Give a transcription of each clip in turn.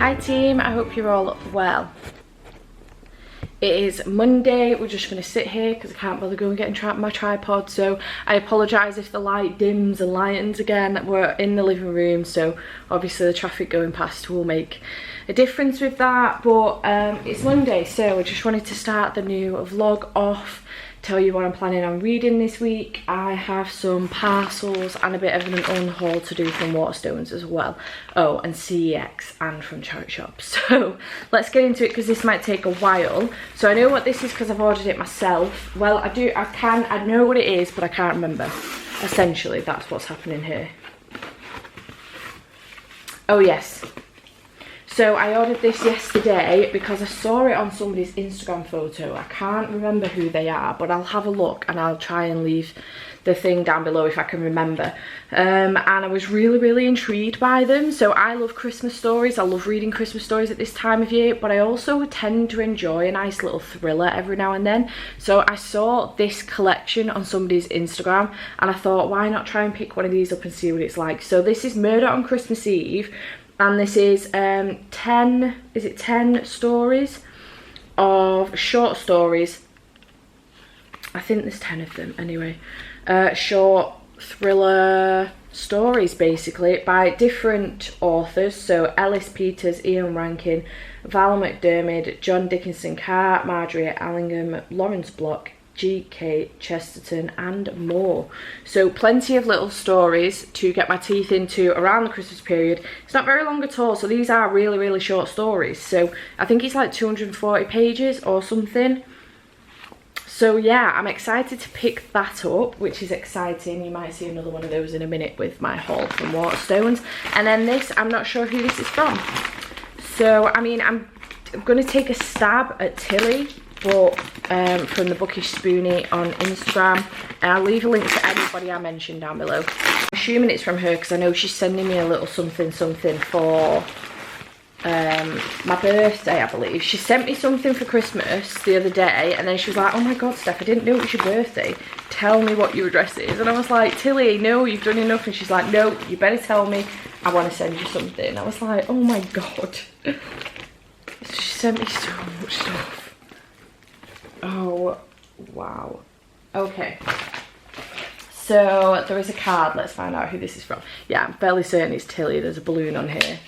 Hi team, I hope you're all well. It is Monday. We're just going to sit here because I can't bother going and getting my tripod, so I apologise if the light dims and lightens again. We're in the living room, so obviously the traffic going past will make a difference with that, but it's Monday, so I just wanted to start the new vlog off, tell you what I'm planning on reading this week. I have some parcels and a bit of an unhaul to do from Waterstones as well. Oh, and CEX and from Charity Shop. So let's get into it because this might take a while. So I know what this is because I've ordered it myself. Well, I know what it is, but I can't remember. Essentially, that's what's happening here. Oh yes. So I ordered this yesterday because I saw it on somebody's Instagram photo. I can't remember who they are, but I'll have a look and I'll try and leave the thing down below if I can remember. And I was really intrigued by them. So I love Christmas stories. I love reading Christmas stories at this time of year, but I also tend to enjoy a nice little thriller every now and then. So I saw this collection on somebody's Instagram and I thought, why not try and pick one of these up and see what it's like. So this is Murder on Christmas Eve. And this is 10 stories of short stories. I think there's 10 of them anyway. Short thriller stories basically by different authors. So Ellis Peters, Ian Rankin, Val McDermid, John Dickinson Carr, Marjorie Allingham, Lawrence Block, G.K. Chesterton and more. So plenty of little stories to get my teeth into around the Christmas period. It's not very long at all, so these are really short stories. So I think it's like 240 pages or something. So yeah, I'm excited to pick that up, which is exciting. You might see another one of those in a minute with my haul from Waterstones. And then this, I'm not sure who this is from. So I mean, I'm going to take a stab at Tilly, but from the Bookish Spoonie on Instagram. And I'll leave a link to anybody I mentioned down below. I'm assuming it's from her because I know she's sending me a little something for my birthday, I believe. She sent me something for Christmas the other day and then she was like, oh my god Steph, I didn't know it was your birthday, tell me what your address is. And I was like, Tilly, no, you've done enough. And she's like, no, you better tell me, I want to send you something. I was like, oh my god. She sent me so much stuff. Oh wow. Okay, so there is a card. Let's find out who this is from. Yeah, I'm fairly certain it's Tilly. There's a balloon on here.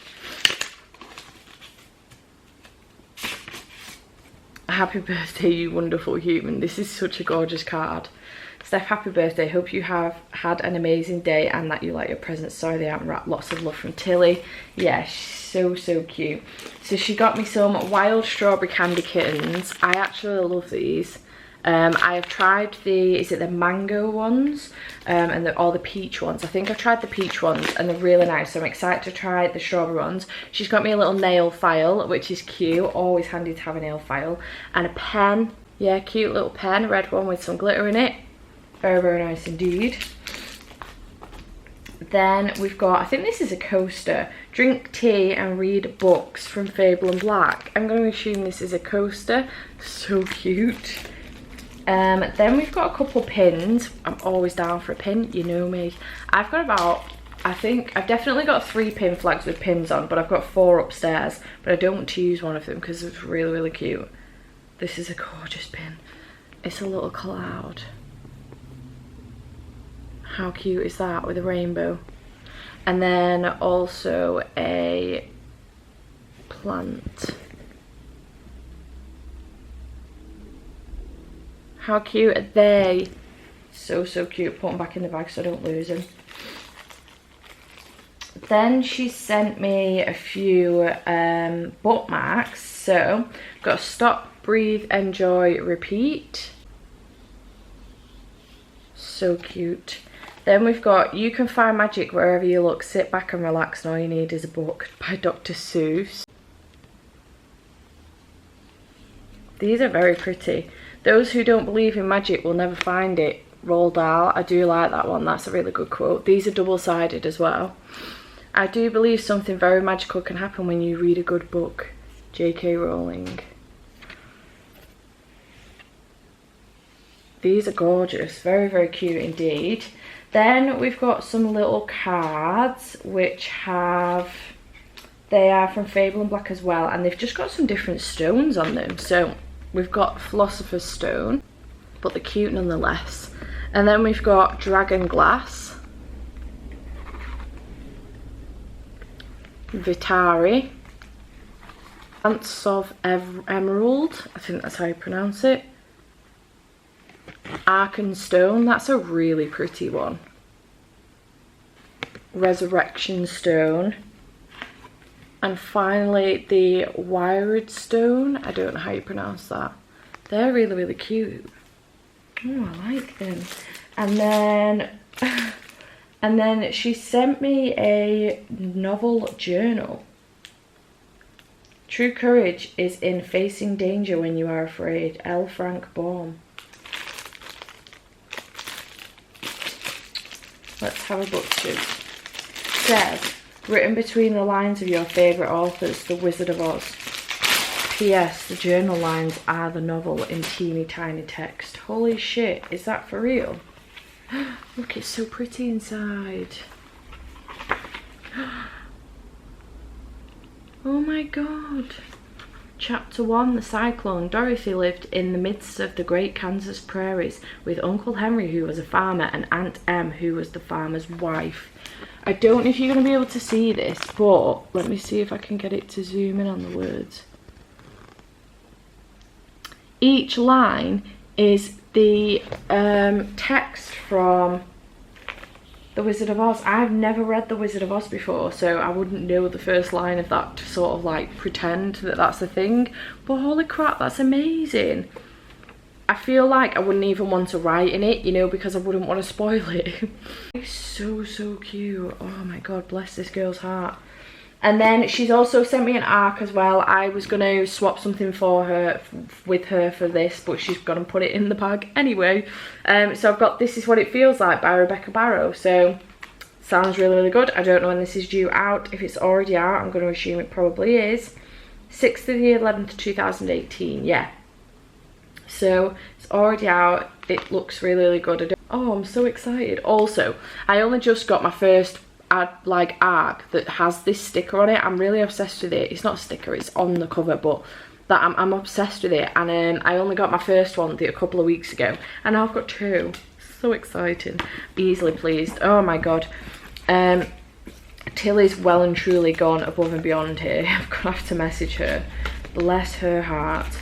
Happy birthday, you wonderful human. This is such a gorgeous card. Steph, happy birthday. Hope you have had an amazing day and that you like your presents. Sorry they aren't wrapped. Lots of love from Tilly. Yeah, she's so cute. So she got me some wild strawberry candy kittens. I actually love these. I have tried is it the mango ones and or the peach ones. I think I've tried the peach ones and they're really nice, so I'm excited to try the strawberry ones. She's got me a little nail file, which is cute. Always handy to have a nail file. And a pen. Yeah, cute little pen, red one with some glitter in it. Very nice indeed. Then we've got, I think this is a coaster. Drink tea and read books from Fable and Black. I'm going to assume this is a coaster. So cute. Then we've got a couple pins. I'm always down for a pin, you know me. I've got about, I think I've definitely got 3 pin flags with pins on, but I've got 4 upstairs. But I don't want to use one of them because it's really cute. This is a gorgeous pin. It's a little cloud. How cute is that with a rainbow? And then also a plant. How cute are they? So cute. Put them back in the bag so I don't lose them. Then she sent me a few bookmarks. So got Stop, Breathe, Enjoy, Repeat. So cute. Then we've got You Can Find Magic Wherever You Look, Sit Back and Relax and All You Need Is a Book by Dr. Seuss. These are very pretty. Those who don't believe in magic will never find it. Roald Dahl. I do like that one. That's a really good quote. These are double-sided as well. I do believe something very magical can happen when you read a good book. J.K. Rowling. These are gorgeous. Very cute indeed. Then we've got some little cards which have They are from Fable and Black as well, and they've just got some different stones on them. So we've got Philosopher's Stone, but they're cute nonetheless. And then we've got Dragon Glass, Vitari, Dance of Emerald, I think that's how you pronounce it, Arkenstone, that's a really pretty one, Resurrection Stone, and finally the Wired Stone. I don't know how you pronounce that. They're really, really cute. Oh, I like them. And then she sent me a novel journal. True courage is in facing danger when you are afraid. L. Frank Baum. Let's have a book too. Says, written between the lines of your favourite authors, The Wizard of Oz. P.S. The journal lines are the novel in teeny tiny text. Holy shit, is that for real? Look, it's so pretty inside. Oh my god. Chapter 1, The Cyclone. Dorothy lived in the midst of the great Kansas prairies with Uncle Henry, who was a farmer, and Aunt Em, who was the farmer's wife. I don't know if you're going to be able to see this, but let me see if I can get it to zoom in on the words. Each line is the text from The Wizard of Oz. I've never read The Wizard of Oz before, so I wouldn't know the first line of that to sort of like pretend that that's a thing. But holy crap, that's amazing. I feel like I wouldn't even want to write in it, you know, because I wouldn't want to spoil it. It's so, so cute. Oh my god, bless this girl's heart. And then she's also sent me an ARC as well. I was going to swap something for her, with her for this, but she's going to put it in the bag anyway. So I've got This Is What It Feels Like by Rebecca Barrow. So sounds really, really good. I don't know when this is due out. If it's already out, I'm going to assume it probably is. 6th of the 11th, 2018, yeah. So it's already out. It looks really, really good. Oh, I'm so excited. Also, I only just got my first like ARC that has this sticker on it. I'm really obsessed with it. It's not a sticker, it's on the cover, but that I'm obsessed with it. And I only got my first one a couple of weeks ago, and now I've got two. So exciting. Easily pleased. Oh my god. Tilly's well and truly gone above and beyond here. I'm gonna have to message her. Bless her heart.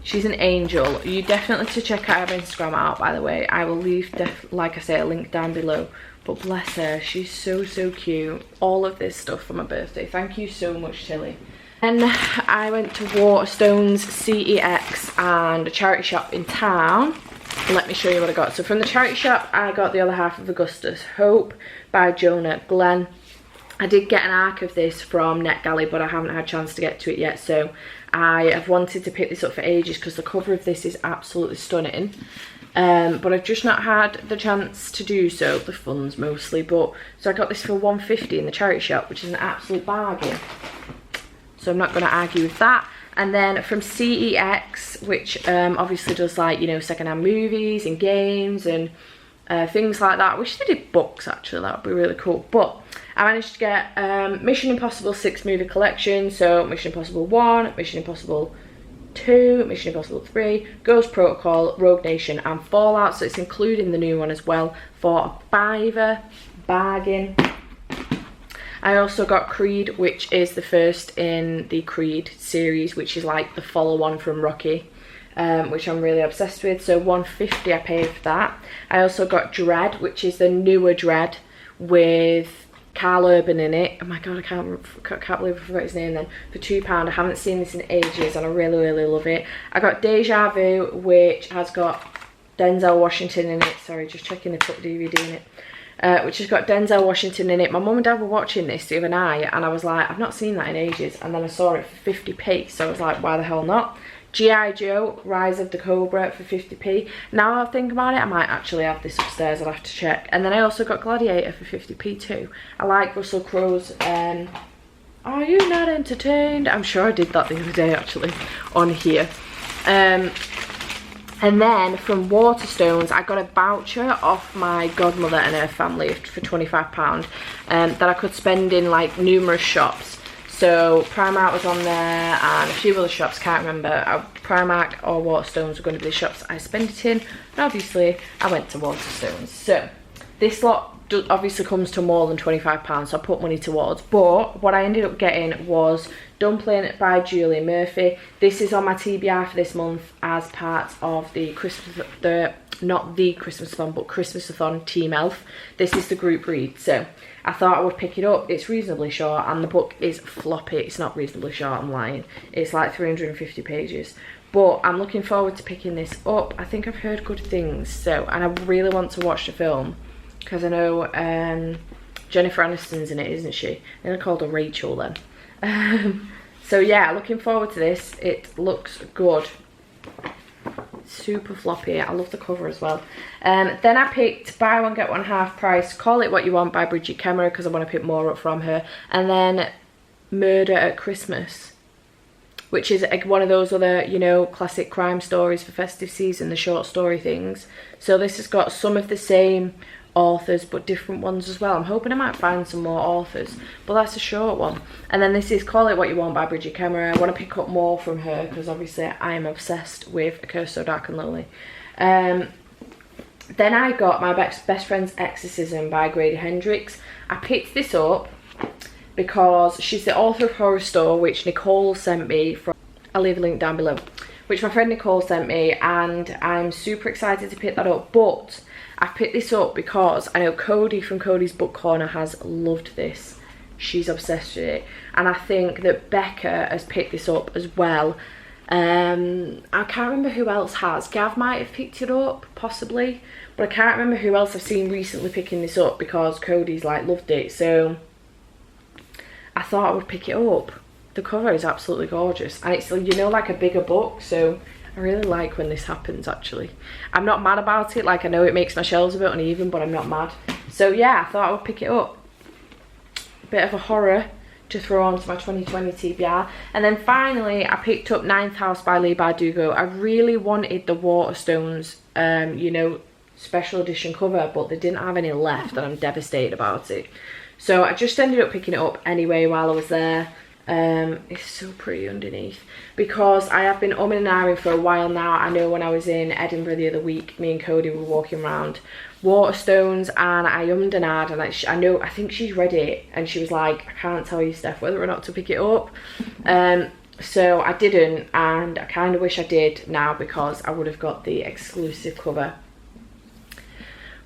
She's an angel. You definitely to check out her Instagram out, by the way. I will leave, like I say, a link down below. But bless her, she's so, so cute. All of this stuff for my birthday. Thank you so much, Tilly. Then I went to Waterstones, CEX and a charity shop in town. Let me show you what I got. So from the charity shop, I got the other half of Augustus Hope by Jonah Glenn. I did get an ARC of this from NetGalley, but I haven't had a chance to get to it yet. So I have wanted to pick this up for ages because the cover of this is absolutely stunning. But I've just not had the chance to do so, the funds mostly. But so I got this for £1.50 in the charity shop, which is an absolute bargain. So I'm not going to argue with that. And then from CEX, which obviously does, like, you know, secondhand movies and games and things like that. I wish they did books, actually. That would be really cool. But I managed to get Mission Impossible 6 movie collection. So Mission Impossible 1, Mission Impossible 2, Mission Impossible 3, Ghost Protocol, Rogue Nation and Fallout. So it's including the new one as well for a £5 bargain. I also got Creed, which is the first in the Creed series, which is like the follow-on from Rocky, which I'm really obsessed with. So £1.50 I paid for that. I also got Dredd, which is the newer Dredd with Carl Urban in it. Oh my god, I can't believe I forgot his name then. For £2. I haven't seen this in ages and I really, really love it. I got Deja Vu, which has got Denzel Washington in it. Sorry, just checking they put DVD in it. Which has got Denzel Washington in it. My mum and dad were watching this the other night and I was like, I've not seen that in ages. And then I saw it for 50p, so I was like, why the hell not? G.I. Joe, Rise of the Cobra for 50p. Now I think about it, I might actually have this upstairs, I'll have to check. And then I also got Gladiator for 50p too. I like Russell Crowe's Are You Not Entertained? I'm sure I did that the other day actually on here. And then from Waterstones, I got a voucher off my godmother and her family for £25 that I could spend in like numerous shops. So Primark was on there and a few other shops, can't remember. Primark or Waterstones were going to be the shops I spent it in, and obviously I went to Waterstones. So this lot obviously comes to more than £25, so I put money towards, but what I ended up getting was Dumpling by Julie Murphy. This is on my TBR for this month as part of the not the Christmasathon, but Christmasathon Team Elf. This is the group read, so I thought I would pick it up. It's reasonably short and the book is floppy. It's not reasonably short, I'm lying. It's like 350 pages. But I'm looking forward to picking this up. I think I've heard good things, so, and I really want to watch the film because I know Jennifer Aniston's in it, isn't she? I think I called her Rachel then. So yeah, looking forward to this. It looks good. Super floppy. I love the cover as well. Then I picked Buy One Get One Half Price, Call It What You Want by Bridget Kemmerer because I want to pick more up from her. And then Murder at Christmas, which is one of those other, you know, classic crime stories for festive season, the short story things. So this has got some of the same authors but different ones as well. I'm hoping I might find some more authors, but that's a short one. And then this is Call It What You Want by Bridget Kemmerer. I want to pick up more from her because obviously I am obsessed with A Curse So Dark and Lonely. Then I got My Best Friend's Exorcism by Grady Hendrix. I picked this up because she's the author of Horror Store, which Nicole sent me from, I'll leave a link down below, which my friend Nicole sent me, and I'm super excited to pick that up. But I picked this up because I know Cody from Cody's Book Corner has loved this. She's obsessed with it, and I think that Becca has picked this up as well. I can't remember who else has. Gav might have picked it up, possibly, but I can't remember who else I've seen recently picking this up because Cody's like loved it, so I thought I would pick it up. The cover is absolutely gorgeous, and it's, you know, like a bigger book, so I really like when this happens. Actually, I'm not mad about it. Like, I know it makes my shelves a bit uneven, but I'm not mad. So yeah, I thought I would pick it up. Bit of a horror to throw onto my 2020 TBR. And then finally I picked up Ninth House by Leigh Bardugo. I really wanted the Waterstones you know, special edition cover, but they didn't have any left and I'm devastated about it. So I just ended up picking it up anyway while I was there. It's so pretty underneath because I have been umming and ahhing for a while now. I know when I was in Edinburgh the other week, me and Cody were walking around Waterstones and I ummed and ahed, and I think she's read it and she was like, I can't tell you, Steph, whether or not to pick it up. So I didn't, and I kind of wish I did now because I would have got the exclusive cover.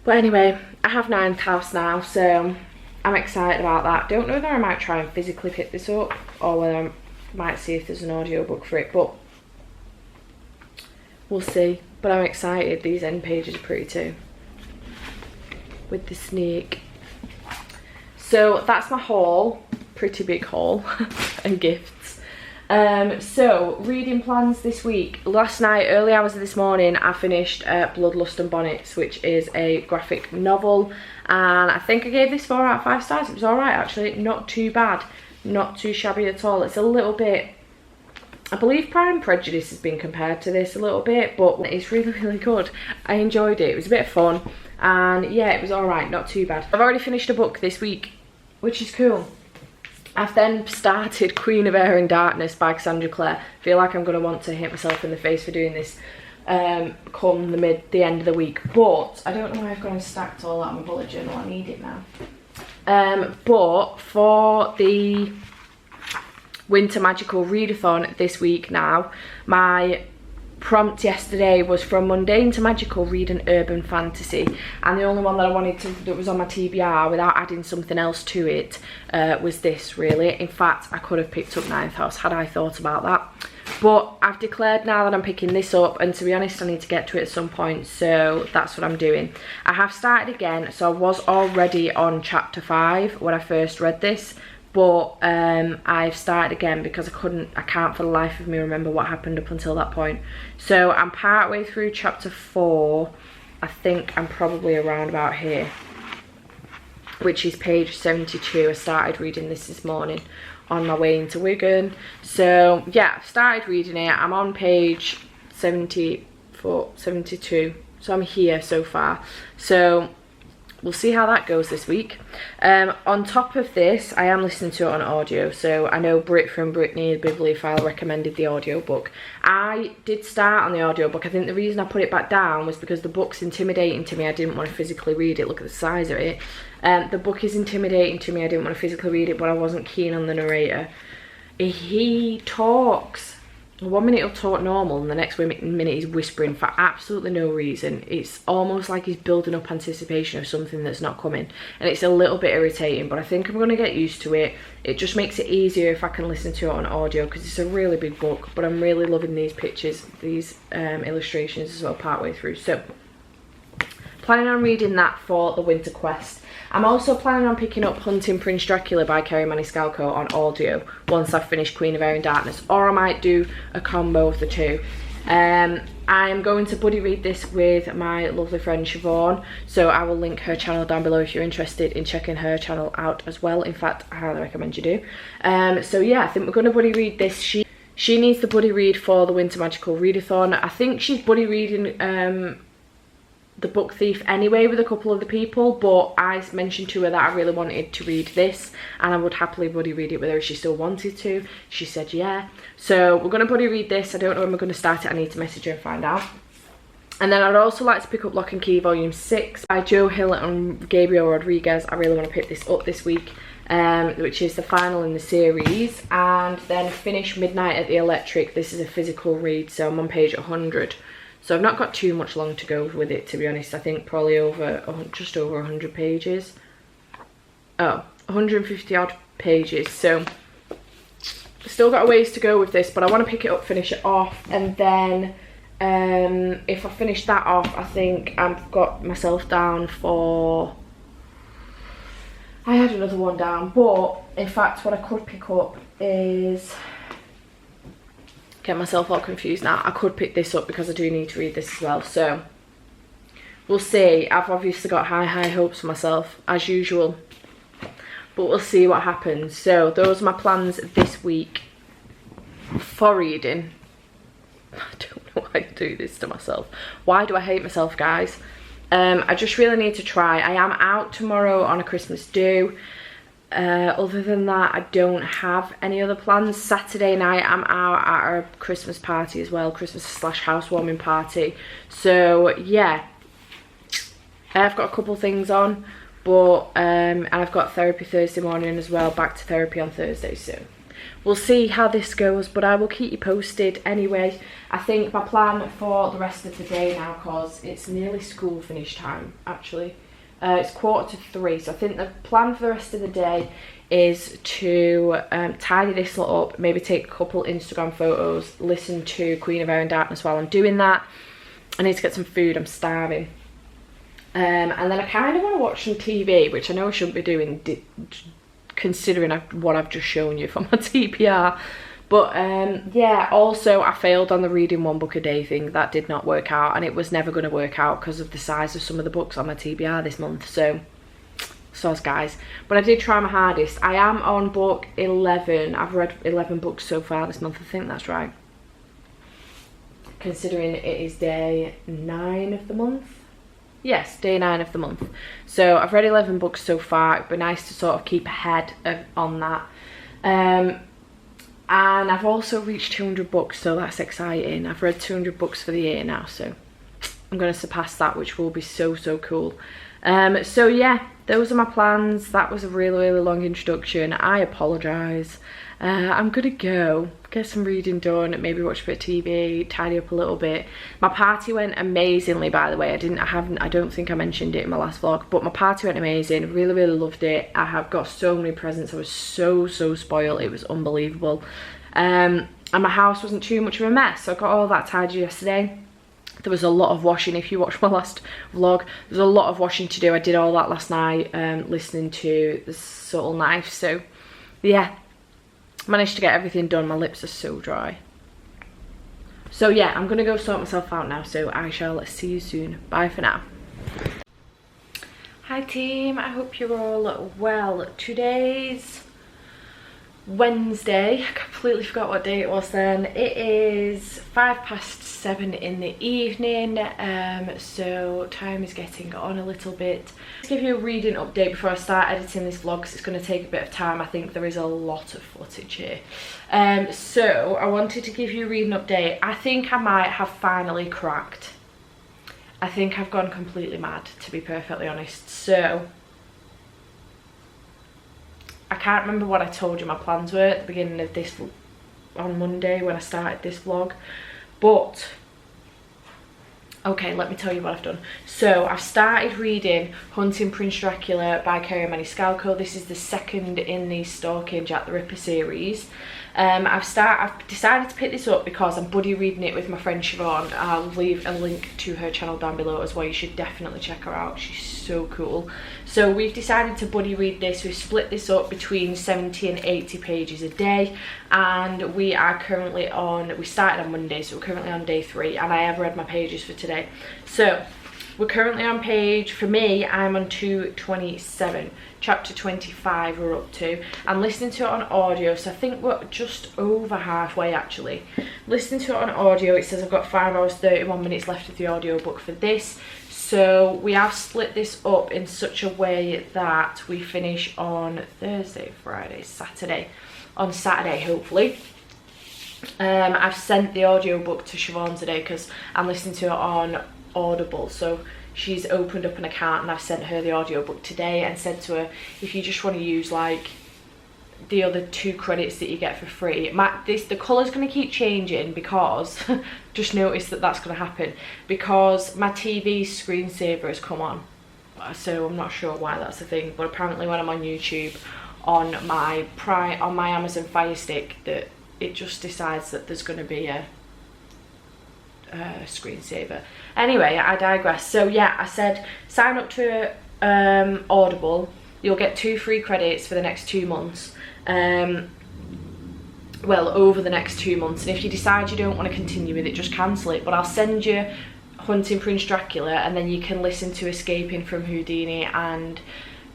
But anyway, I have Ninth House now, so I'm excited about that. Don't know whether I might try and physically pick this up or whether I might see if there's an audiobook for it, but we'll see. But I'm excited. These end pages are pretty too, with the snake. So that's my haul, pretty big haul and gifts. So reading plans this week. Last night, early hours of this morning, I finished Bloodlust and Bonnets, which is a graphic novel, and I think I gave this 4 out of 5 stars. It was alright actually, not too bad, not too shabby at all. It's a little bit, I believe Pride and Prejudice has been compared to this a little bit, but it's really, really good. I enjoyed it. It was a bit of fun, and yeah, it was alright, not too bad. I've already finished a book this week, which is cool. I've then started Queen of Air and Darkness by Cassandra Clare. I feel like I'm going to want to hit myself in the face for doing this come the end of the week, but I don't know why I've gone and stacked all that on my bullet journal. I need it now. But for the Winter Magical Readathon this week now, my prompt yesterday was From Mundane to Magical, read an urban fantasy, and the only one that I wanted to, that was on my TBR without adding something else to it, was this really. In fact, I could have picked up Ninth House had I thought about that, but I've declared now that I'm picking this up, and to be honest I need to get to it at some point, so that's what I'm doing. I have started again, so I was already on chapter 5 when I first read this, but I've started again because I can't for the life of me remember what happened up until that point. So I'm part way through chapter 4. I think I'm probably around about here, which is page 72. I started reading this morning on my way into Wigan. So yeah, I've started reading it. I'm on page 74, 72. So I'm here so far. So we'll see how that goes this week. On top of this, I am listening to it on audio. So I know Brit from Brittany Bibliophile recommended the audiobook. I did start on the audiobook. I think the reason I put it back down was because the book's intimidating to me. I didn't want to physically read it. Look at the size of it. The book is intimidating to me. I didn't want to physically read it, but I wasn't keen on the narrator. He talks, 1 minute he'll talk normal and the next minute he's whispering for absolutely no reason. It's almost like he's building up anticipation of something that's not coming, and it's a little bit irritating, but I think I'm going to get used to it. It just makes it easier if I can listen to it on audio, because it's a really big book, but I'm really loving these pictures, these illustrations as well partway through. So planning on reading that for the winter quest. I'm also planning on picking up Hunting Prince Dracula by Kerri Maniscalco on audio once I've finished Queen of Air and Darkness, or I might do a combo of the two. I'm going to buddy read this with my lovely friend Siobhan, so I will link her channel down below if you're interested in checking her channel out as well. In fact, I highly recommend you do. So yeah, I think we're going to buddy read this. She needs the buddy read for the Winter Magical Readathon. I think she's buddy reading The Book Thief anyway with a couple of the people, but I mentioned to her that I really wanted to read this and I would happily buddy read it with her if she still wanted to. She said yeah. So we're going to buddy read this. I don't know when we're going to start it. I need to message her and find out. And then I'd also like to pick up Lock and Key Volume 6 by Joe Hill and Gabriel Rodriguez. I really want to pick this up this week, which is the final in the series. And then finish Midnight at the Electric. This is a physical read, so I'm on page 100. So I've not got too much long to go with it, to be honest. I think probably just over 100 pages. Oh, 150 odd pages. So still got a ways to go with this, but I want to pick it up, finish it off, and then if I finish that off, I think I've got myself down for... I had another one down, but in fact what I could pick up is... Get myself all confused now. I could pick this up because I do need to read this as well, so we'll see. I've obviously got high hopes for myself as usual, but we'll see what happens. So those are my plans this week for reading. I don't know why I do this to myself. Why do I hate myself, guys? I just really need to try. I am out tomorrow on a Christmas do. Other than that, I don't have any other plans. Saturday night I'm out at a Christmas party as well, Christmas / housewarming party. So yeah, I've got a couple things on, but and I've got therapy Thursday morning as well, back to therapy on Thursday, so we'll see how this goes, but I will keep you posted anyway. I think my plan for the rest of the day now, because it's nearly school finish time actually. It's 2:45, so I think the plan for the rest of the day is to tidy this lot up, maybe take a couple Instagram photos, listen to Queen of Air and Darkness while I'm doing that. I need to get some food, I'm starving. And then I kind of want to watch some TV, which I know I shouldn't be doing considering what I've just shown you for my TBR. But yeah, also I failed on the reading 1 book a day thing. That did not work out, and it was never going to work out because of the size of some of the books on my TBR this month. So, soz guys. But I did try my hardest. I am on book 11. I've read 11 books so far this month. I think that's right. Considering it is day 9 of the month. Yes, day 9 of the month. So I've read 11 books so far. It'd be nice to sort of keep ahead on that. And I've also reached 200 books, so that's exciting. I've read 200 books for the year now, so I'm going to surpass that, which will be so cool. So yeah, those are my plans. That was a really long introduction. I apologise. I'm gonna go get some reading done, maybe watch a bit of TV, tidy up a little bit. My party went amazingly, by the way. I don't think I mentioned it in my last vlog, but my party went amazing. Really loved it. I have got so many presents. I was so spoiled. It was unbelievable. And my house wasn't too much of a mess, so I got all that tidy yesterday. There was a lot of washing. If you watched my last vlog, there's a lot of washing to do. I did all that last night, listening to The Subtle Knife. So yeah, managed to get everything done. My lips are so dry. So yeah, I'm gonna go sort myself out now, so I shall see you soon. Bye for now. Hi team, I hope you're all well. Today's Wednesday. I completely forgot what day it was then. It is 7:05 7 in the evening, so time is getting on a little bit. Let's give you a reading update before I start editing this vlog, because it's going to take a bit of time. I think there is a lot of footage here. So I wanted to give you a reading update. I think I might have finally cracked. I think I've gone completely mad, to be perfectly honest. So I can't remember what I told you my plans were at the beginning of this, on Monday when I started this vlog, but okay, let me tell you what I've done. So I've started reading Hunting Prince Dracula by Kerri Maniscalco. This is the second in the Stalking Jack the Ripper series. I've decided to pick this up because I'm buddy reading it with my friend Siobhan. I'll leave a link to her channel down below as well. You should definitely check her out. She's so cool. So we've decided to buddy read this. We've split this up between 70 and 80 pages a day, and we are currently on, we started on Monday, so we're currently on day 3, and I have read my pages for today. So we're currently on page, for me, I'm on 227. Chapter 25 we're up to. I'm listening to it on audio, so I think we're just over halfway actually. Listening to it on audio, it says I've got 5 hours 31 minutes left of the audiobook for this. So we have split this up in such a way that we finish on Thursday, Friday, Saturday. On Saturday, hopefully. I've sent the audiobook to Siobhan today because I'm listening to it on Audible, so she's opened up an account and I've sent her the audiobook today and said to her, if you just want to use like the other 2 credits that you get for free, the colour's going to keep changing because just noticed that that's going to happen because my TV screensaver has come on, so I'm not sure why that's a thing, but apparently when I'm on YouTube on my Amazon Fire Stick, that it just decides that there's going to be a screensaver. Anyway, I digress. So yeah, I said sign up to Audible. You'll get 2 free credits for the next 2 months. Well, over the next 2 months, and if you decide you don't want to continue with it, just cancel it, but I'll send you Hunting Prince Dracula, and then you can listen to Escaping from Houdini and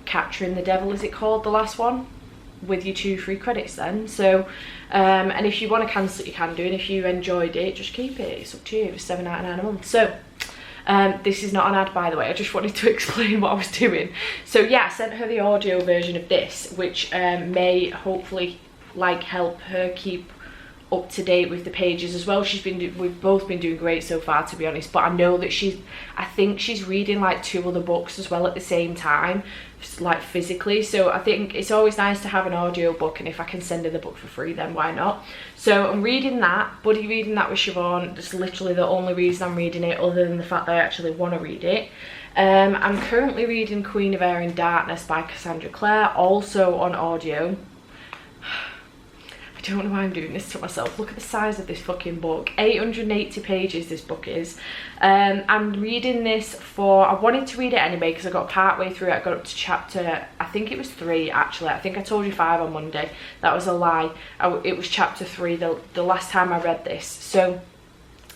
Capturing the Devil, is it called, the last one, with your 2 free credits then. So and if you want to cancel it, you can do, and if you enjoyed it, just keep it. It's up to you. It's £7.99 a month. So this is not an ad, by the way. I just wanted to explain what I was doing. So yeah, I sent her the audio version of this, which may hopefully like help her keep up to date with the pages as well. We've both been doing great so far, to be honest, but I know that I think she's reading like 2 other books as well at the same time, like physically. So I think it's always nice to have an audio book, and if I can send her the book for free, then why not? So I'm reading that, buddy reading that with Siobhan. That's literally the only reason I'm reading it, other than the fact that I actually want to read it. I'm currently reading Queen of Air in Darkness by Cassandra Clare, also on audio. I don't know why I'm doing this to myself. Look at the size of this fucking book. 880 pages this book is. I'm reading this for, I wanted to read it anyway because I got part way through it. I got up to chapter, I think it was 3 actually. I think I told you 5 on Monday. That was a lie. It was chapter 3 the last time I read this. So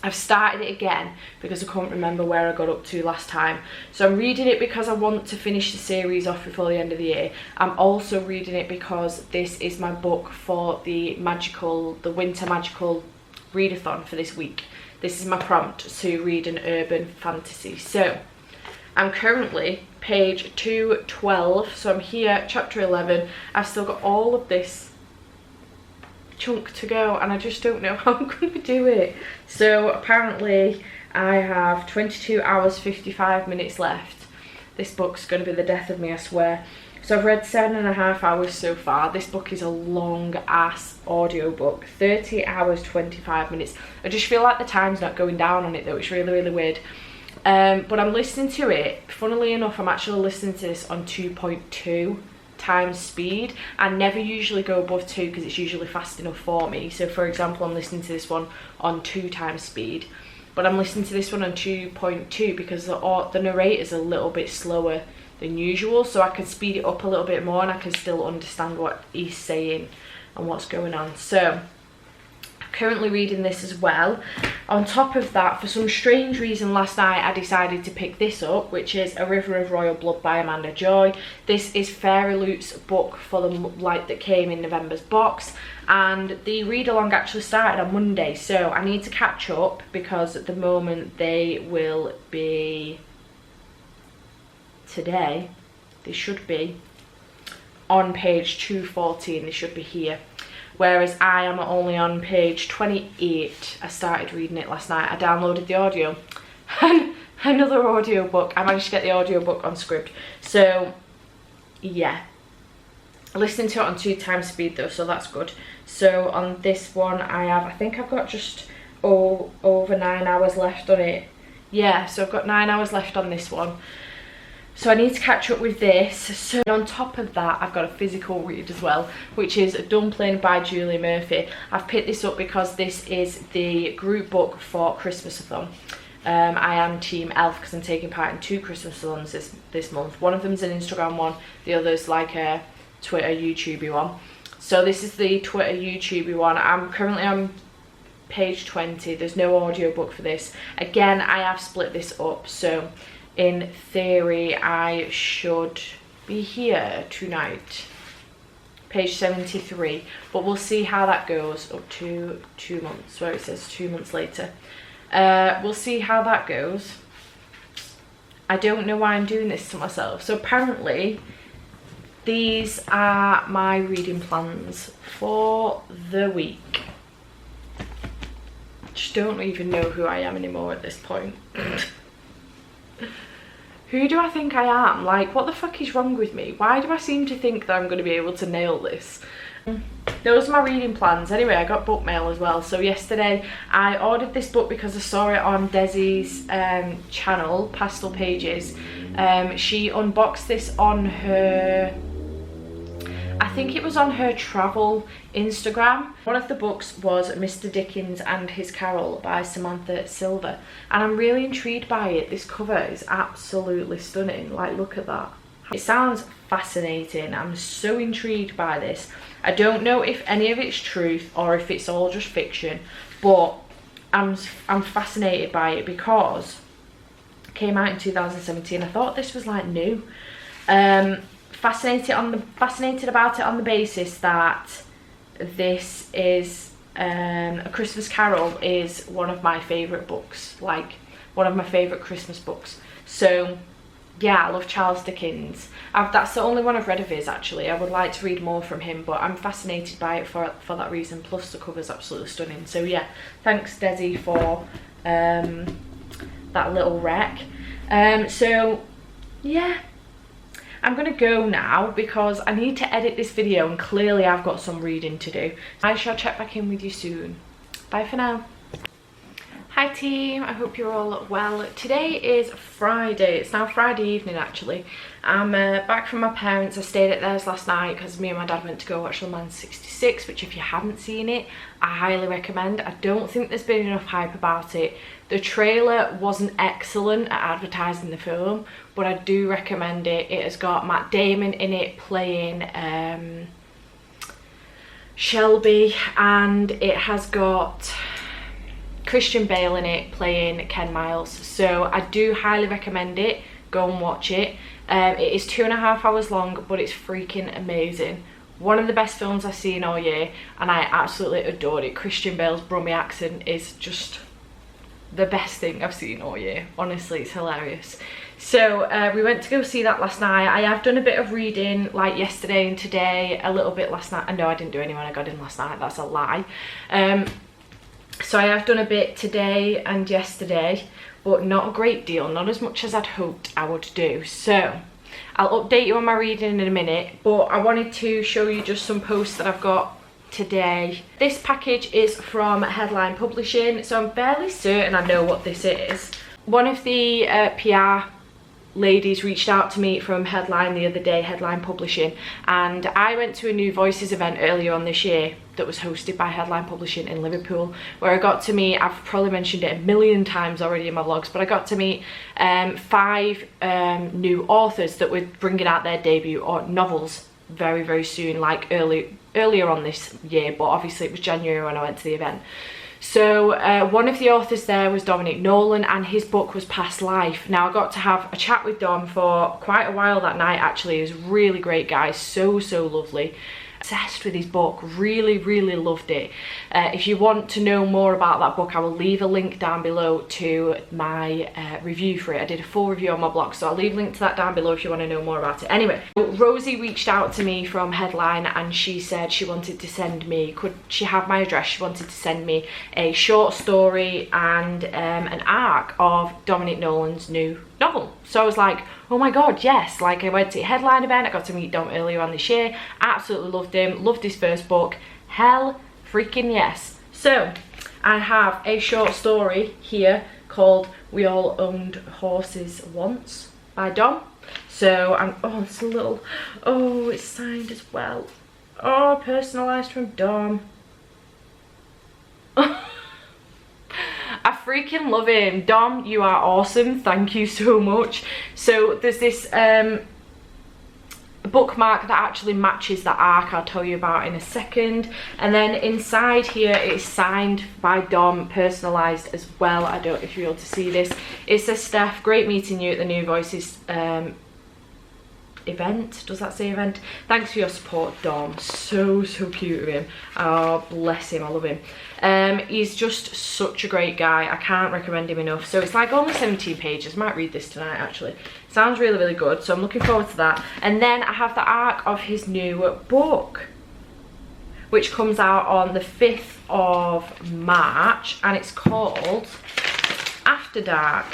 I've started it again because I can't remember where I got up to last time. So I'm reading it because I want to finish the series off before the end of the year. I'm also reading it because this is my book for the winter magical readathon for this week. This is my prompt to read an urban fantasy. So I'm currently page 212, so I'm here, chapter 11. I've still got all of this chunk to go, and I just don't know how I'm going to do it. So apparently I have 22 hours 55 minutes left. This book's going to be the death of me, I swear. So I've read 7.5 hours so far. This book is a long ass audio book, 30 hours 25 minutes. I just feel like the time's not going down on it though. It's really, really weird. But I'm listening to it, funnily enough, I'm actually listening to this on 2.2 times speed. I never usually go above 2 because it's usually fast enough for me. So for example, I'm listening to this one on 2 times speed, but I'm listening to this one on 2.2 because the narrator's a little bit slower than usual, so I can speed it up a little bit more and I can still understand what he's saying and what's going on. So currently reading this as well. On top of that, for some strange reason last night I decided to pick this up, which is A River of Royal Blood by Amanda Joy. This is Fairy Loot's book for the light that came in November's box, and the read along actually started on Monday, so I need to catch up because at the moment they will be today. They should be on page 214, they should be here. Whereas I am only on page 28. I started reading it last night. I downloaded the audio. Another audio book. I managed to get the audio book on Scribd. So, yeah. I listened to it on 2 times speed though, so that's good. So on this one I think I've got just over 9 hours left on it. Yeah, so I've got 9 hours left on this one. So I need to catch up with this. So on top of that, I've got a physical read as well, which is Dumpling by Julie Murphy. I've picked this up because this is the group book for Christmasathon. I am Team Elf because I'm taking part in 2 Christmasathons this month. One of them's an Instagram one, the other's like a Twitter, YouTubey one. So this is the Twitter, YouTubey one. I'm currently on page 20. There's no audiobook for this. Again, I have split this up, so in theory I should be here tonight, page 73, but we'll see how that goes up to 2 months, where it says 2 months later. We'll see how that goes. I don't know why I'm doing this to myself. So apparently these are my reading plans for the week. Just don't even know who I am anymore at this point. Who do I think I am? Like, what the fuck is wrong with me? Why do I seem to think that I'm going to be able to nail this? Those are my reading plans. Anyway, I got book mail as well. So yesterday I ordered this book because I saw it on Desi's channel, Pastel Pages. She unboxed this on her, I think it was on her travel Instagram. One of the books was Mr. Dickens and His Carol by Samantha Silver, and I'm really intrigued by it. This cover is absolutely stunning. Like, look at that. It sounds fascinating. I'm so intrigued by this. I don't know if any of it's truth or if it's all just fiction, but I'm fascinated by it because it came out in 2017. I thought this was like new. Fascinated about it on the basis that this is A Christmas Carol is one of my favourite books, like one of my favourite Christmas books. So yeah, I love Charles Dickens. That's the only one I've read of his, actually. I would like to read more from him, but I'm fascinated by it for that reason, plus the cover's absolutely stunning. So yeah, thanks Desi for that little rec. So yeah, I'm gonna go now because I need to edit this video and clearly I've got some reading to do. I shall check back in with you soon. Bye for now. Hi team, I hope you're all well. Today is Friday. It's now Friday evening actually. I'm back from my parents. I stayed at theirs last night because me and my dad went to go watch Le Mans 66, which if you haven't seen it, I highly recommend. I don't think there's been enough hype about it. The trailer wasn't excellent at advertising the film, but I do recommend it. It has got Matt Damon in it playing Shelby, and it has got Christian Bale in it playing Ken Miles. So I do highly recommend it. Go and watch it. It is 2.5 hours long, but it's freaking amazing. One of the best films I've seen all year, and I absolutely adored it. Christian Bale's Brummie accent is just the best thing I've seen all year. Honestly, it's hilarious. So we went to go see that last night. I have done a bit of reading like yesterday and today, a little bit last night. No, I didn't do any when I got in last night. That's a lie. So I have done a bit today and yesterday, but not a great deal, not as much as I'd hoped I would do. So I'll update you on my reading in a minute, but I wanted to show you just some posts that I've got today. This package is from Headline Publishing, so I'm fairly certain I know what this is. One of the PR ladies reached out to me from Headline the other day, Headline Publishing, and I went to a New Voices event earlier on this year that was hosted by Headline Publishing in Liverpool, where I got to meet, I've probably mentioned it a million times already in my vlogs, but I got to meet 5 new authors that were bringing out their debut or novels very, very soon, like early earlier on this year, but obviously it was January when I went to the event. So one of the authors there was Dominic Nolan, and his book was Past Life. Now I got to have a chat with Dom for quite a while that night actually. He was a really great guy, so lovely. Obsessed with his book, really loved it. If you want to know more about that book, I will leave a link down below to my review for it. I did a full review on my blog, so I'll leave a link to that down below if you want to know more about it. Anyway, Rosie reached out to me from Headline, and she said she wanted to send me, could she have my address, she wanted to send me a short story and an arc of Dominic Nolan's new novel. So I was like, oh my god, yes. Like, I went to a Headline event, I got to meet Dom earlier on this year, absolutely loved him, loved his first book, hell freaking yes. So I have a short story here called We All Owned Horses Once by Dom. So oh, it's a little, oh, it's signed as well, oh, personalised from Dom. I freaking love him. Dom, you are awesome. Thank you so much. So there's this bookmark that actually matches the arc I'll tell you about in a second. And then inside here it's signed by Dom, personalised as well. I don't know if you're able to see this. It says, Steph, great meeting you at the New Voices event. Does that say event? Thanks for your support, Dom. So cute of him. Oh, bless him, I love him. He's just such a great guy. I can't recommend him enough. So it's like only 17 pages. Might read this tonight actually. Sounds really good, so I'm looking forward to that. And then I have the arc of his new book, which comes out on the 5th of March, and it's called After Dark.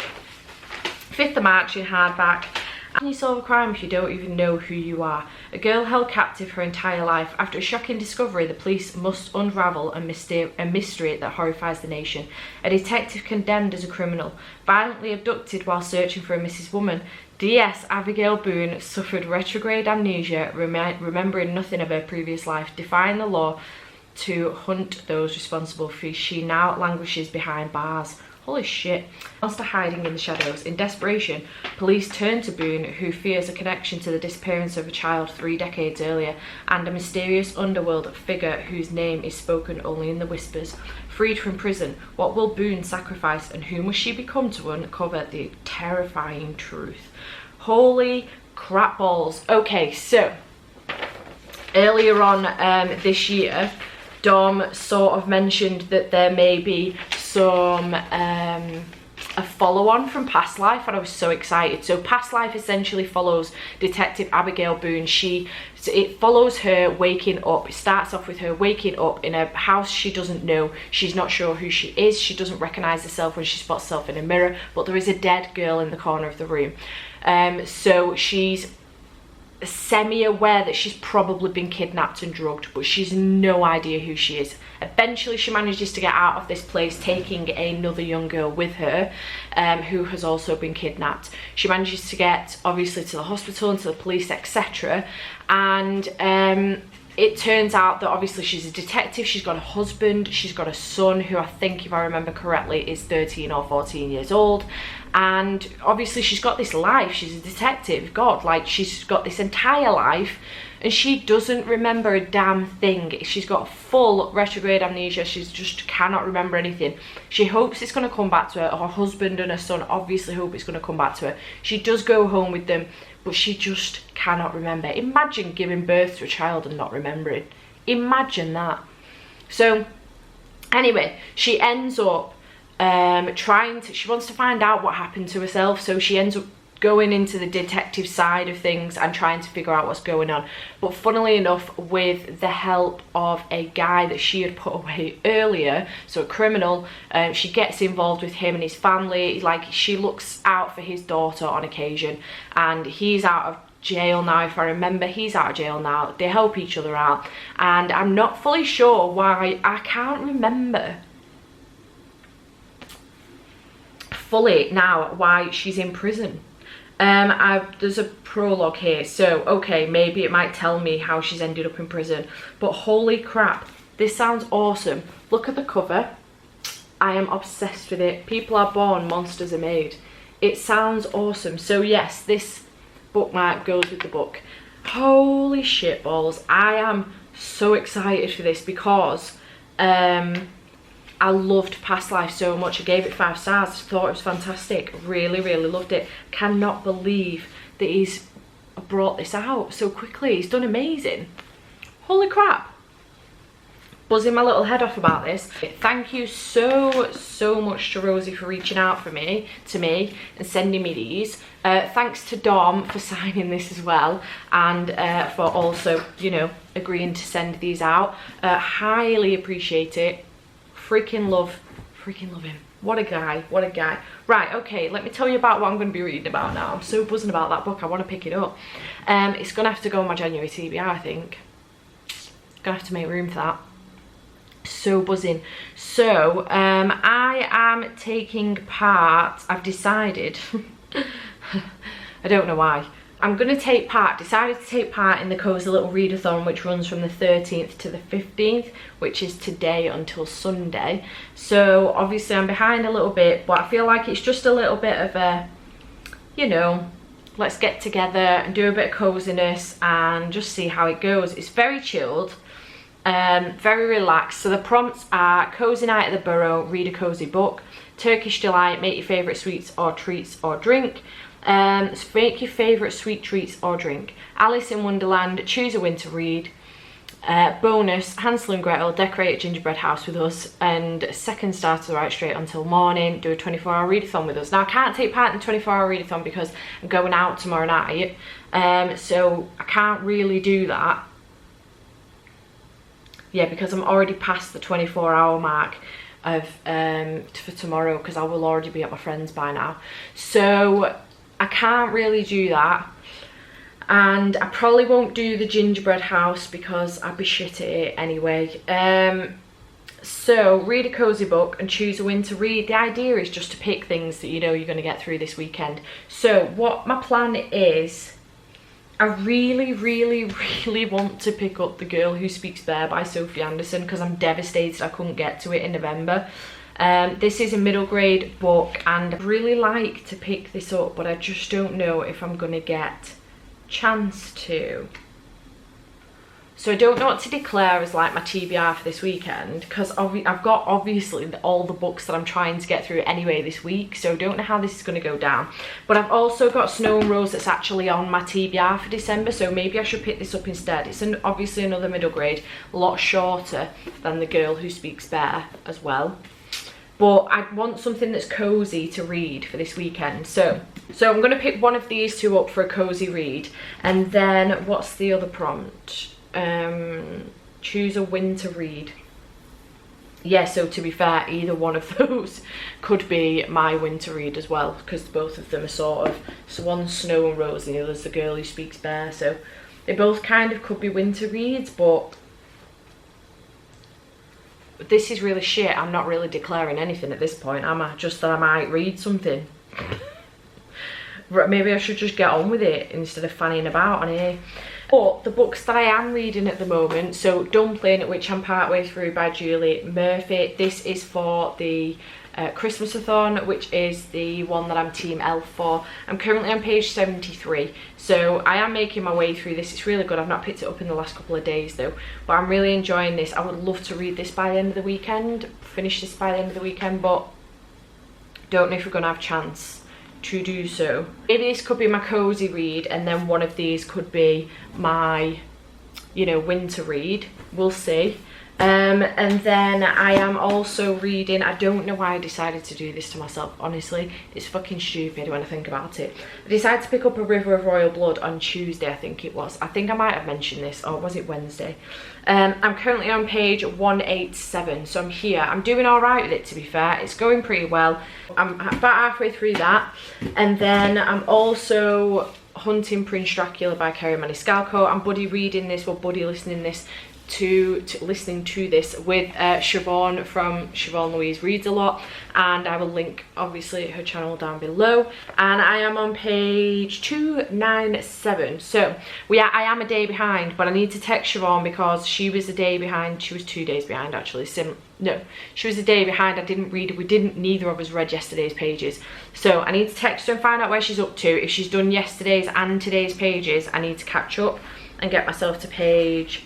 5th of March in hardback. Can you solve a crime if you don't even know who you are? A girl held captive her entire life. After a shocking discovery, the police must unravel a mystery that horrifies the nation. A detective condemned as a criminal, violently abducted while searching for a missing woman. DS Abigail Boone suffered retrograde amnesia, remembering nothing of her previous life, defying the law to hunt those responsible for she now languishes behind bars. Holy shit. Monster hiding in the shadows. In desperation, police turn to Boone, who fears a connection to the disappearance of a child 3 decades earlier, and a mysterious underworld figure whose name is spoken only in the whispers. Freed from prison, what will Boone sacrifice, and who must she become to uncover the terrifying truth? Holy crap balls. Okay, so earlier on this year, Dom sort of mentioned that there may be some a follow-on from Past Life, and I was so excited. So Past Life essentially follows Detective Abigail Boone. It follows her waking up. It starts off with her waking up in a house she doesn't know. She's not sure who she is. She doesn't recognize herself when she spots herself in a mirror, but there is a dead girl in the corner of the room. So she's semi-aware that she's probably been kidnapped and drugged, but she's no idea who she is. Eventually she manages to get out of this place, taking another young girl with her who has also been kidnapped. She manages to get obviously to the hospital and to the police, etc. And it turns out that obviously she's a detective, she's got a husband, she's got a son who I think, if I remember correctly, is 13 or 14 years old. And obviously she's got this life, she's a detective, god, like she's got this entire life and she doesn't remember a damn thing. She's got full retrograde amnesia, she just cannot remember anything. She hopes it's going to come back to her. Her husband and her son obviously hope it's going to come back to her. She does go home with them, but she just cannot remember. Imagine giving birth to a child and not remembering. Imagine that. So anyway, she ends up she wants to find out what happened to herself, so she ends up going into the detective side of things and trying to figure out what's going on. But funnily enough, with the help of a guy that she had put away earlier, so a criminal, she gets involved with him and his family. Like, she looks out for his daughter on occasion, and he's out of jail now, if I remember. He's out of jail now. They help each other out, and I'm not fully sure why. I can't remember fully now why she's in prison. There's a prologue here, so okay, maybe it might tell me how she's ended up in prison, but holy crap, this sounds awesome. Look at the cover. I am obsessed with it. People are born, monsters are made. It sounds awesome. So yes, this bookmark goes with the book. Holy shit balls, I am so excited for this because I loved Past Life so much. I gave it 5 stars. I thought it was fantastic. Really, really loved it. Cannot believe that he's brought this out so quickly. He's done amazing. Holy crap. Buzzing my little head off about this. Thank you so much to Rosie for reaching out to me and sending me these. Thanks to Dom for signing this as well, and for also, you know, agreeing to send these out. Highly appreciate it. Freaking love him. What a guy, what a guy. Right, okay, let me tell you about what I'm going to be reading about now. I'm so buzzing about that book, I want to pick it up. It's going to have to go on my January TBR, I think. Gonna have to make room for that. So buzzing. So I am taking part, I've decided I don't know why, I'm going to decided to take part in the Cozy Little Readathon, which runs from the 13th to the 15th, which is today until Sunday. So obviously I'm behind a little bit, but I feel like it's just a little bit of a, you know, let's get together and do a bit of coziness and just see how it goes. It's very chilled. Very relaxed. So the prompts are: cozy night at the Burrow, read a cozy book; Turkish delight, make your favourite sweets or treats or drink; make your favourite sweet treats or drink; Alice in Wonderland, choose a winter read; bonus, Hansel and Gretel, decorate a gingerbread house with us; and second star to the right straight until morning, do a 24-hour readathon with us. Now I can't take part in the 24-hour readathon because I'm going out tomorrow night, so I can't really do that. Yeah, because I'm already past the 24-hour mark of for tomorrow, because I will already be at my friend's by now. So I can't really do that. And I probably won't do the gingerbread house because I'd be shit at it anyway. So read a cozy book and choose a winter read. The idea is just to pick things that you know you're going to get through this weekend. So what my plan is, I really want to pick up The Girl Who Speaks Bear by Sophie Anderson, because I'm devastated I couldn't get to it in November. This is a middle grade book and I'd really like to pick this up, but I just don't know if I'm going to get chance to. So I don't know what to declare as like my TBR for this weekend, because I've got obviously all the books that I'm trying to get through anyway this week, so I don't know how this is going to go down. But I've also got Snow and Rose that's actually on my TBR for December, so maybe I should pick this up instead. It's obviously another middle grade, a lot shorter than The Girl Who Speaks Bear as well. But I want something that's cozy to read for this weekend. So I'm going to pick one of these two up for a cozy read. And then what's the other prompt? Choose a winter read. Yeah, so to be fair, either one of those could be my winter read as well, because both of them are sort of, so one's Snow and Rose and the other's The Girl Who Speaks Bear, so they both kind of could be winter reads. But this is really shit. I'm not really declaring anything at this point, am I? Just that I might read something. Maybe I should just get on with it instead of fanning about on here. But the books that I am reading at the moment, so Dumpling, which I'm partway through by Julie Murphy. This is for the Christmasathon, which is the one that I'm Team Elf for. I'm currently on page 73, so I am making my way through this. It's really good. I've not picked it up in the last couple of days though, but I'm really enjoying this. I would love to read this by the end of the weekend, finish this by the end of the weekend, but don't know if we're going to have a chance to do so. Maybe this could be my cozy read, and then one of these could be my, you know, winter read. We'll see. And then I am also reading, I don't know why I decided to do this to myself, honestly. It's fucking stupid when I think about it. I decided to pick up A River of Royal Blood on Tuesday, I think it was. I think I might have mentioned this, or was it Wednesday? I'm currently on page 187, so I'm here. I'm doing all right with it, to be fair. It's going pretty well. I'm about halfway through that. And then I'm also Hunting Prince Dracula by Kerri Maniscalco. I'm buddy reading this, or buddy listening this listening to this with Siobhan from Siobhan Louise Reads a Lot, and I will link obviously her channel down below. And I am on page 297, so I am a day behind, but I need to text Siobhan because she was a day behind. She was 2 days behind actually. No, she was a day behind. I didn't read, neither of us read yesterday's pages, so I need to text her and find out where she's up to. If she's done yesterday's and today's pages, I need to catch up and get myself to page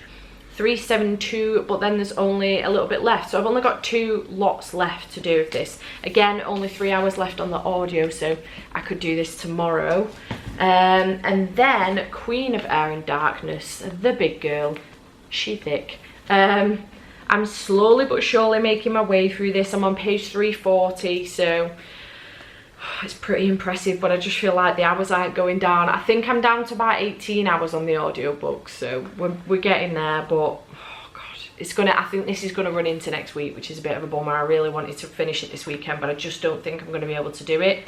372, but then there's only a little bit left, so I've only got 2 lots left to do of this. Again, only 3 hours left on the audio, so I could do this tomorrow. And then Queen of Air and Darkness, the big girl, she thick. I'm slowly but surely making my way through this. I'm on page 340, so it's pretty impressive, but I just feel like the hours aren't going down. I think I'm down to about 18 hours on the audiobook, so we're getting there, but oh god, it's gonna, I think this is gonna run into next week, which is a bit of a bummer. I really wanted to finish it this weekend, but I just don't think I'm gonna be able to do it.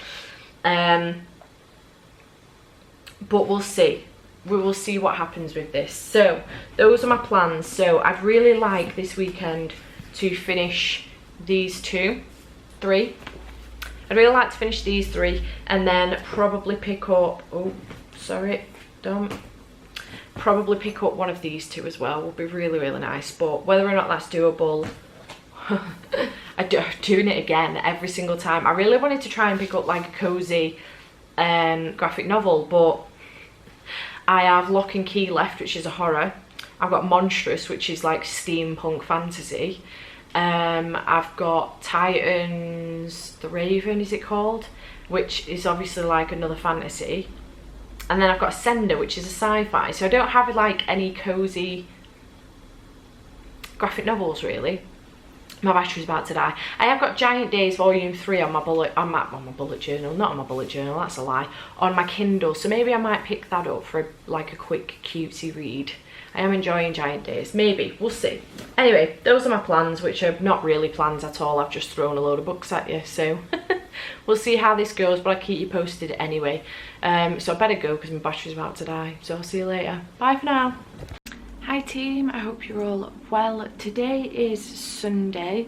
But we'll see. We will see what happens with this. So those are my plans. So I'd really like this weekend to finish these 3. I'd really like to finish these 3 and then probably pick up, oh sorry, don't, probably pick up one of these 2 as well. Would be really, really nice, but whether or not that's doable, I'm doing it again every single time. I really wanted to try and pick up like a cozy graphic novel, but I have Lock and Key left, which is a horror. I've got Monstrous, which is like steampunk fantasy. I've got Titans, The Raven, is it called? Which is obviously like another fantasy. And then I've got Sender, which is a sci-fi. So I don't have like any cozy graphic novels really. My battery's about to die. I have got Giant Days Volume 3 on my bullet journal, not on my bullet journal, that's a lie, on my Kindle. So maybe I might pick that up for like a quick cutesy read. I am enjoying Giant Days, maybe, we'll see. Anyway, those are my plans, which are not really plans at all. I've just thrown a load of books at you, so we'll see how this goes, but I'll keep you posted anyway. So I better go because my battery's about to die, so I'll see you later. Bye for now. Hi team, I hope you're all well. Today is Sunday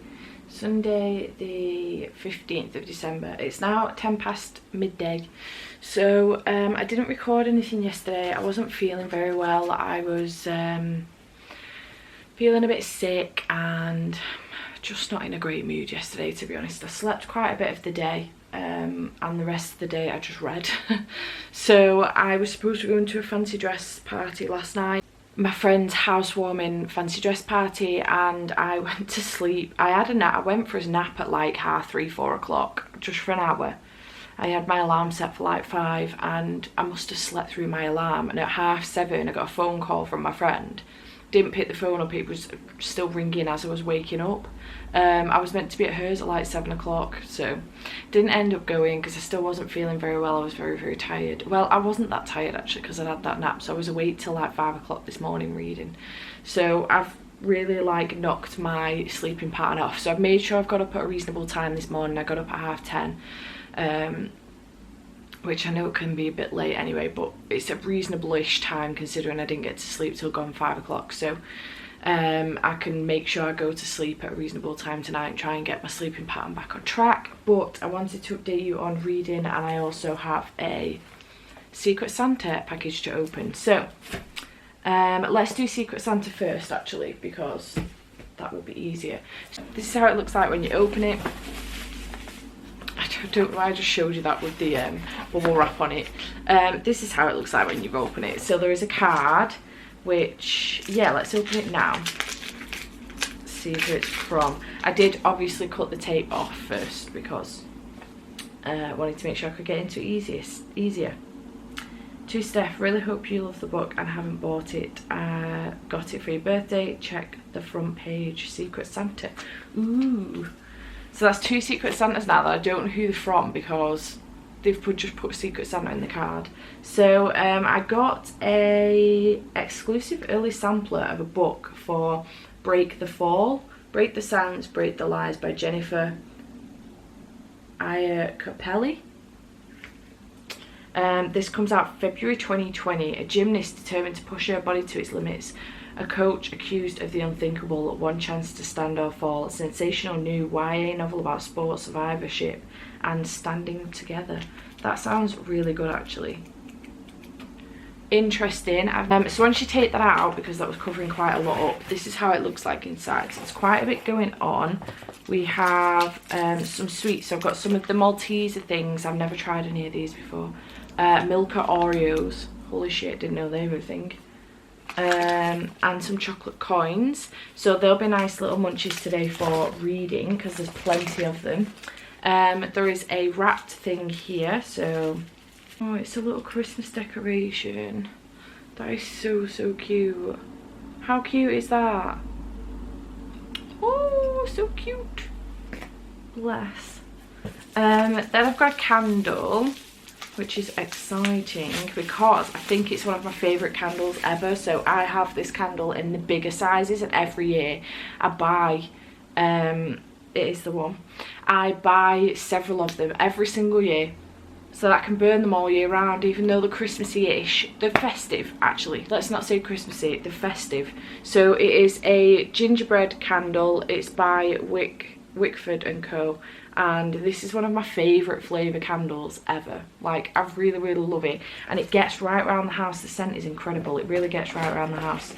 the 15th of December. It's now 10 past midday. So I didn't record anything yesterday. I wasn't feeling very well. I was feeling a bit sick and just not in a great mood yesterday, to be honest. I slept quite a bit of the day and the rest of the day I just read. So I was supposed to go into a fancy dress party last night, my friend's housewarming fancy dress party, and I went to sleep. I had a nap. I went for a nap at like 3:30, 4 o'clock, just for an hour. I had my alarm set for like 5 and I must have slept through my alarm, and at 7:30 I got a phone call from my friend. Didn't pick the phone up, it was still ringing as I was waking up. I was meant to be at hers at like 7 o'clock, so didn't end up going because I still wasn't feeling very well. I was very, very tired. Well, I wasn't that tired actually because I'd had that nap, so I was awake till like 5 o'clock this morning reading. So I've really like knocked my sleeping pattern off. So I've made sure I've got up at a reasonable time this morning. I got up at 10:30. Which I know can be a bit late anyway, but it's a reasonable-ish time considering I didn't get to sleep till gone 5 o'clock. So I can make sure I go to sleep at a reasonable time tonight and try and get my sleeping pattern back on track. But I wanted to update you on reading, and I also have a Secret Santa package to open. So let's do Secret Santa first actually, because that will be easier. This is how it looks like when you open it. I don't know why I just showed you that with the bubble wrap on it. This is how it looks like when you open it. So there is a card, which, yeah, let's open it now. See who it's from. I did obviously cut the tape off first because I wanted to make sure I could get into it easier. To Steph, really hope you love the book and haven't bought it. Got it for your birthday. Check the front page. Secret Santa. Ooh. So that's 2 Secret Santas now that I don't know who they're from because they've just put Secret Santa in the card. So I got a exclusive early sampler of a book for Break the Fall, Break the Silence, Break the Lies by Jennifer Iacopelli. This comes out February 2020. A gymnast determined to push her body to its limits. A coach accused of the unthinkable, one chance to stand or fall. A sensational new YA novel about sports survivorship and standing together. That sounds really good actually. Interesting. So once you take that out, because that was covering quite a lot up, this is how it looks like inside. So it's quite a bit going on. We have some sweets. So I've got some of the Malteser things. I've never tried any of these before. Milka Oreos. Holy shit, didn't know they were a thing. and some chocolate coins. So they'll be nice little munchies today for reading because there's plenty of them. There is a wrapped thing here, so oh, it's a little Christmas decoration. That is so, so cute. How cute is that? Oh, so cute. Bless. Then I've got a candle, which is exciting because I think it's one of my favourite candles ever. So I have this candle in the bigger sizes, and every year I buy, it is the one, I buy several of them every single year so that I can burn them all year round, even though they're Christmassy-ish. They're festive, actually. Let's not say Christmassy, they're festive. So it is a gingerbread candle. It's by Wickford and Co. And this is one of my favourite flavour candles ever. Like, I really, really love it. And it gets right around the house. The scent is incredible. It really gets right around the house.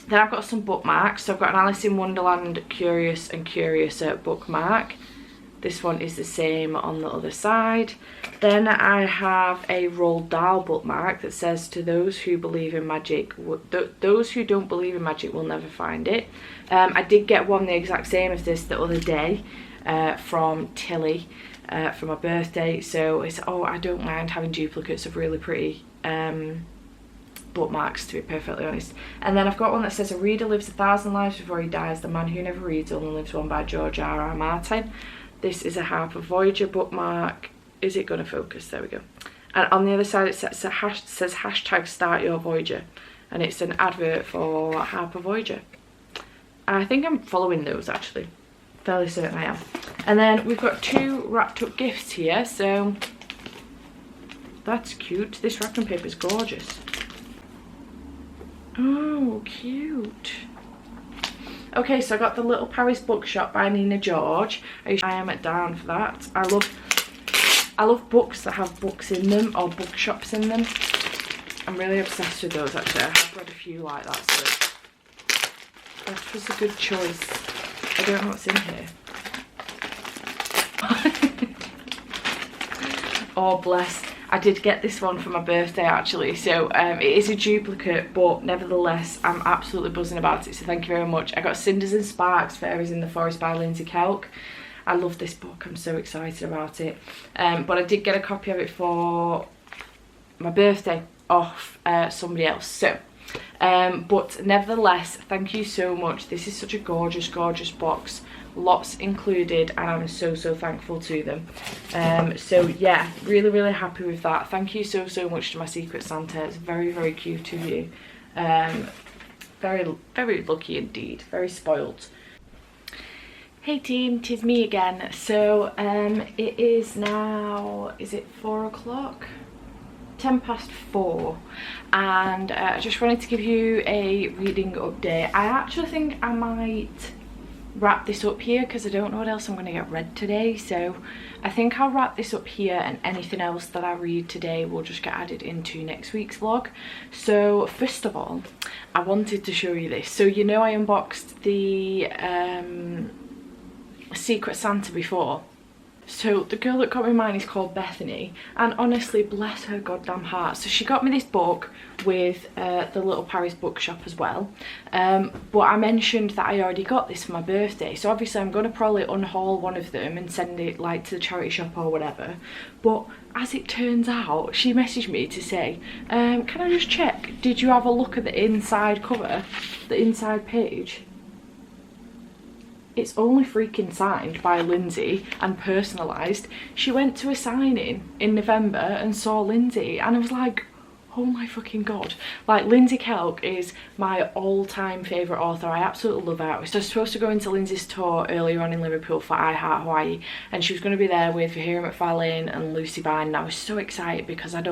Then I've got some bookmarks. So I've got an Alice in Wonderland Curious and Curiouser bookmark. This one is the same on the other side. Then I have a Roald Dahl bookmark that says, to those who believe in magic, those who don't believe in magic will never find it. I did get one the exact same as this the other day from Tilly for my birthday. So it's, oh, I don't mind having duplicates of really pretty bookmarks, to be perfectly honest. And then I've got one that says, a reader lives 1,000 lives before he dies. The man who never reads only lives one, by George R.R. Martin. This is a Harper Voyager bookmark. Is it going to focus? There we go. And on the other side it says hashtag start your Voyager. And it's an advert for Harper Voyager. I think I'm following those, actually. Fairly certain I am. And then we've got two wrapped up gifts here. So that's cute. This wrapping paper is gorgeous. Oh, cute. Okay, so I got the Little Paris Bookshop by Nina George. I am down for that. I love books that have books in them, or bookshops in them. I'm really obsessed with those, actually. I have read a few like that, so that was a good choice. I don't know what's in here. Oh, bless. I did get this one for my birthday, actually, so it is a duplicate, but nevertheless I'm absolutely buzzing about it, so thank you very much. I got Cinders and Sparks, Fairies in the Forest by Lindsay Kelk. I love this book, I'm so excited about it. But I did get a copy of it for my birthday off somebody else, so but nevertheless, thank you so much. This is such a gorgeous, gorgeous box. Lots included, and I'm so, so thankful to them. So yeah, really, really happy with that. Thank you so, so much to my Secret Santa. It's very, very cute of you. Very, very lucky indeed. Very spoiled. Hey team, 'tis me again. So it is now, is it 4 o'clock? 4:10, and I just wanted to give you a reading update. I actually think I might wrap this up here because I don't know what else I'm going to get read today, so I think I'll wrap this up here, and anything else that I read today will just get added into next week's vlog. So first of all, I wanted to show you this. So you know I unboxed the Secret Santa before. So the girl that got me mine is called Bethany, and honestly, bless her goddamn heart. So she got me this book with the Little Paris Bookshop as well, but I mentioned that I already got this for my birthday, so obviously I'm going to probably unhaul one of them and send it like to the charity shop or whatever. But as it turns out, she messaged me to say, can I just check, did you have a look at the inside cover, the inside page? It's only freaking signed by Lindsay and personalised. She went to a signing in November and saw Lindsay, and I was like, oh my fucking god. Like, Lindsay Kelk is my all-time favourite author. I absolutely love her. I was just supposed to go into Lindsay's tour earlier on in Liverpool for I Heart Hawaii, and she was going to be there with Vahira McFarlane and Lucy Vine, and I was so excited because I'd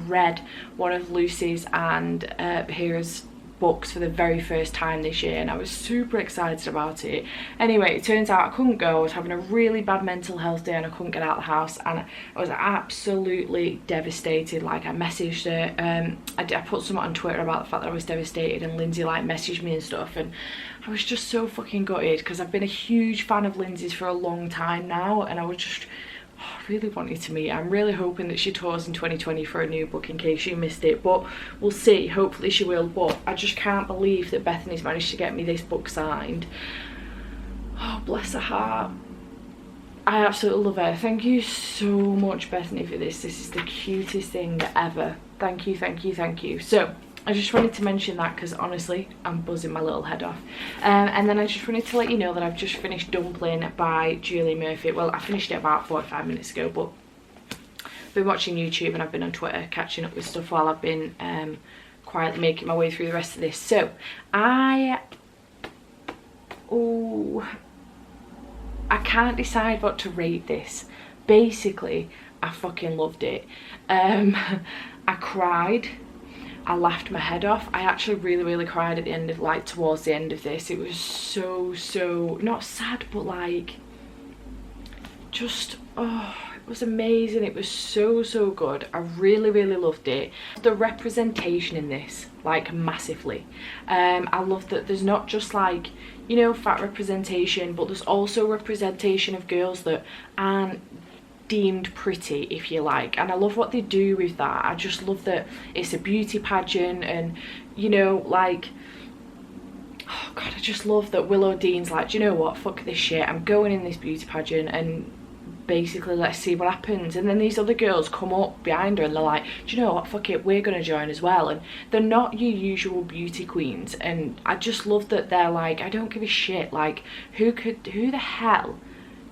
read one of Lucy's and Vahira's books for the very first time this year, and I was super excited about it. Anyway, it turns out I couldn't go. I was having a really bad mental health day and I couldn't get out of the house, and I was absolutely devastated. Like, I messaged her, I put something on Twitter about the fact that I was devastated, and Lindsay like messaged me and stuff, and I was just so fucking gutted because I've been a huge fan of Lindsay's for a long time now, and I was just, I really wanted to meet her. I'm really hoping that she tours in 2020 for a new book in case you missed it, but we'll see. Hopefully she will, but I just can't believe that Bethany's managed to get me this book signed. Oh, bless her heart. I absolutely love her. Thank you so much, Bethany, for this. This is the cutest thing ever. Thank you, thank you, thank you. So I just wanted to mention that because honestly I'm buzzing my little head off. And then I just wanted to let you know that I've just finished Dumpling by Julie Murphy. Well, I finished it about 45 minutes ago, but I've been watching YouTube and I've been on Twitter catching up with stuff while I've been quietly making my way through the rest of this. So I can't decide what to rate this. Basically, I fucking loved it. I cried. I laughed my head off. I actually really cried at the end of, like, towards the end of this. It was so, not sad, but like, just, oh, it was amazing. It was so good. I really loved it. The representation in this, like, massively. I love that there's not just, like, you know, fat representation, but there's also representation of girls that aren't deemed pretty, if you like, and I love what they do with that. I just love that it's a beauty pageant, and you know, like, oh god, I just love that Willow Dean's like, do you know what, fuck this shit, I'm going in this beauty pageant and basically let's see what happens. And then these other girls come up behind her and they're like, do you know what, fuck it, we're gonna join as well. And they're not your usual beauty queens, and I just love that they're like, I don't give a shit, like, who the hell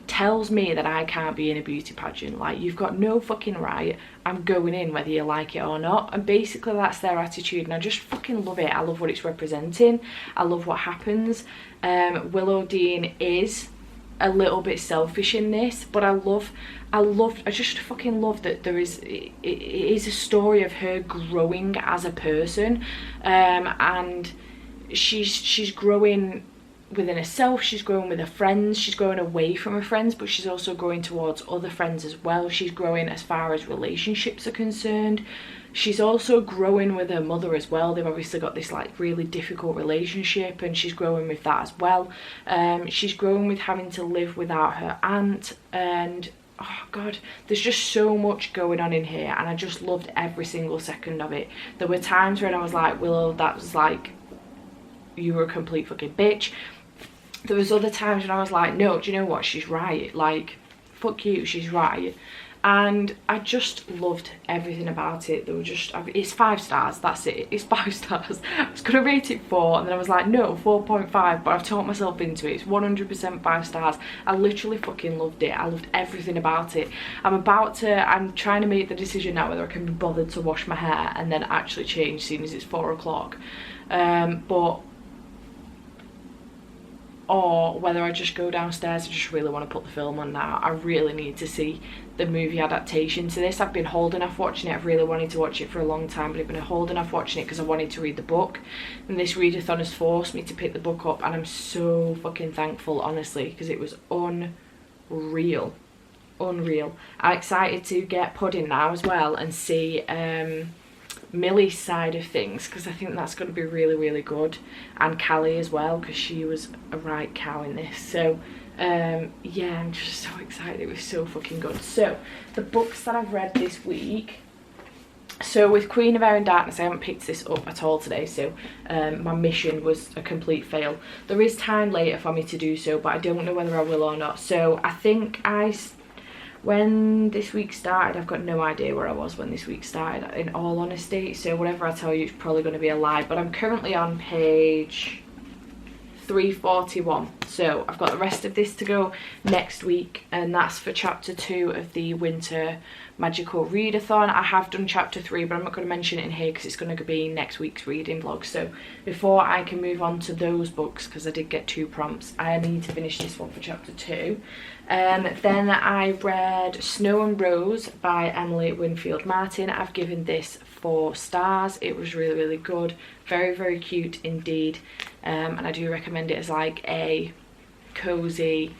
tells me that I can't be in a beauty pageant? Like, you've got no fucking right. I'm going in whether you like it or not. And basically that's their attitude, and I just fucking love it. I love what it's representing. I love what happens. Willow Dean is a little bit selfish in this, but I just fucking love that there is, it is a story of her growing as a person, and she's growing within herself, she's growing with her friends, she's growing away from her friends, but she's also growing towards other friends as well. She's growing as far as relationships are concerned. She's also growing with her mother as well. They've obviously got this like really difficult relationship, and she's growing with that as well. She's growing with having to live without her aunt, and oh god, there's just so much going on in here, and I just loved every single second of it. There were times when I was like, Willow, that was like, you were a complete fucking bitch. There was other times when I was like, no, do you know what, she's right, like, fuck you, she's right. And I just loved everything about it. There were just, it's 5 stars, that's it, it's 5 stars. I was gonna rate it 4, and then I was like, no, 4.5, but I've talked myself into it. It's 100% 5 stars. I literally fucking loved it. I loved everything about it. I'm trying to make the decision now whether I can be bothered to wash my hair and then actually change, seeing as it's 4 o'clock. Or whether I just go downstairs. I just really want to put the film on now. I really need to see the movie adaptation to this. I've been holding off watching it. I've really wanted to watch it for a long time, but I've been holding off watching it because I wanted to read the book, and this readathon has forced me to pick the book up, and I'm so fucking thankful, honestly, because it was unreal. I'm excited to get Pudding now as well and see Millie's side of things, because I think that's going to be really good, and Callie as well, because she was a right cow in this. So yeah, I'm just so excited. It was so fucking good. So the books that I've read this week, so with Queen of Air and Darkness, I haven't picked this up at all today, so my mission was a complete fail. There is time later for me to do so, but I don't know whether I will or not. So I think when this week started, I've got no idea where I was when this week started, in all honesty, so whatever I tell you is probably going to be a lie, but I'm currently on page 341, so I've got the rest of this to go next week, and that's for chapter 2 of the winter magical readathon. I have done chapter 3, but I'm not going to mention it in here because it's going to be next week's reading vlog. So before I can move on to those books, because I did get 2 prompts, I need to finish this one for chapter 2. Then I read Snow and Rose by Emily Winfield Martin. I've given this 4 stars. It was really good, very cute indeed, and I do recommend it as like a cozy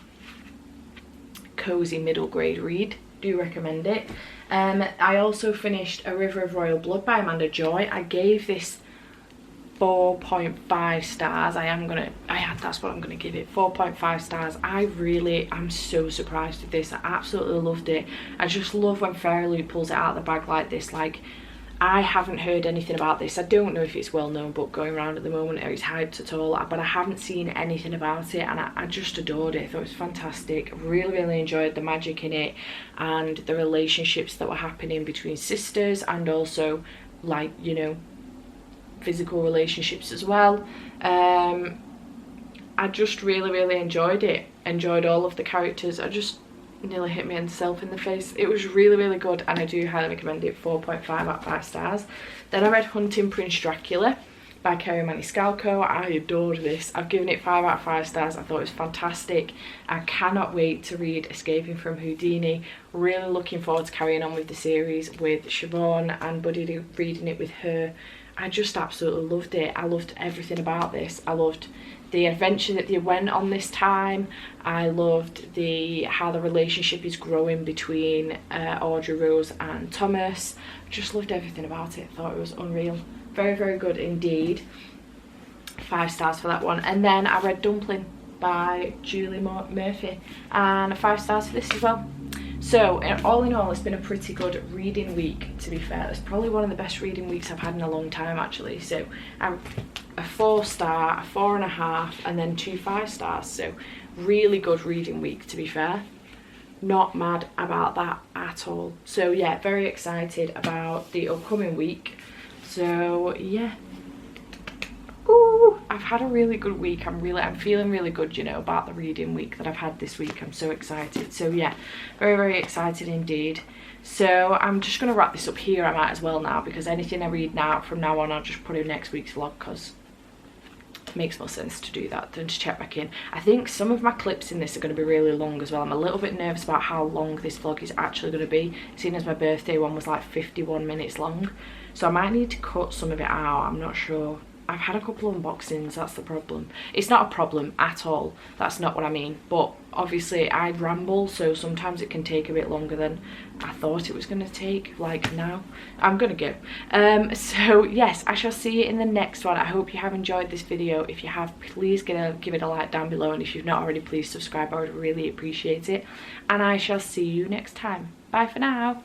middle grade read. Do recommend it. I also finished A River of Royal Blood by Amanda Joy. I gave this 4.5 stars. That's what I'm gonna give it, 4.5 stars. I'm so surprised with this. I absolutely loved it. I just love when Fairy pulls it out of the bag like this. Like, I haven't heard anything about this. I don't know if it's well known book going around at the moment or it's hyped at all, but I haven't seen anything about it, and I just adored it. I thought it was fantastic. Really enjoyed the magic in it and the relationships that were happening between sisters, and also, like, you know, physical relationships as well. I just really enjoyed it. Enjoyed all of the characters. I just nearly hit myself in the face. It was really good, and I do highly recommend it. 4.5 out of 5 stars. Then I read Hunting Prince Dracula by Kerri Maniscalco. I adored this. I've given it 5 out of 5 stars. I thought it was fantastic. I cannot wait to read Escaping from Houdini. Really looking forward to carrying on with the series with Siobhan and Buddy, reading it with her. I just absolutely loved it. I loved everything about this. I loved the adventure that they went on this time. I loved how the relationship is growing between Audrey Rose and Thomas. Just loved everything about it. Thought it was unreal. Very good indeed. 5 stars for that one. And then I read Dumpling by Julie Murphy, and 5 stars for this as well. So all in all, it's been a pretty good reading week, to be fair. It's probably one of the best reading weeks I've had in a long time, actually. So a 4 star, a 4.5, and then 2 5 stars. So really good reading week, to be fair. Not mad about that at all. So yeah, very excited about the upcoming week. So yeah. Ooh, I've had a really good week. I'm feeling really good, you know, about the reading week that I've had this week. I'm so excited. So yeah, very excited indeed. So I'm just going to wrap this up here. I might as well now, because anything I read now from now on, I'll just put in next week's vlog, because it makes more sense to do that than to check back in. I think some of my clips in this are going to be really long as well. I'm a little bit nervous about how long this vlog is actually going to be, seeing as my birthday one was like 51 minutes long. So I might need to cut some of it out. I'm not sure. I've had a couple of unboxings, that's the problem. It's not a problem at all, that's not what I mean, but obviously I ramble, so sometimes it can take a bit longer than I thought it was going to take. Like now, I'm gonna go. So yes, I shall see you in the next one. I hope you have enjoyed this video. If you have, please give it a like down below, and if you've not already, please subscribe. I would really appreciate it, and I shall see you next time. Bye for now.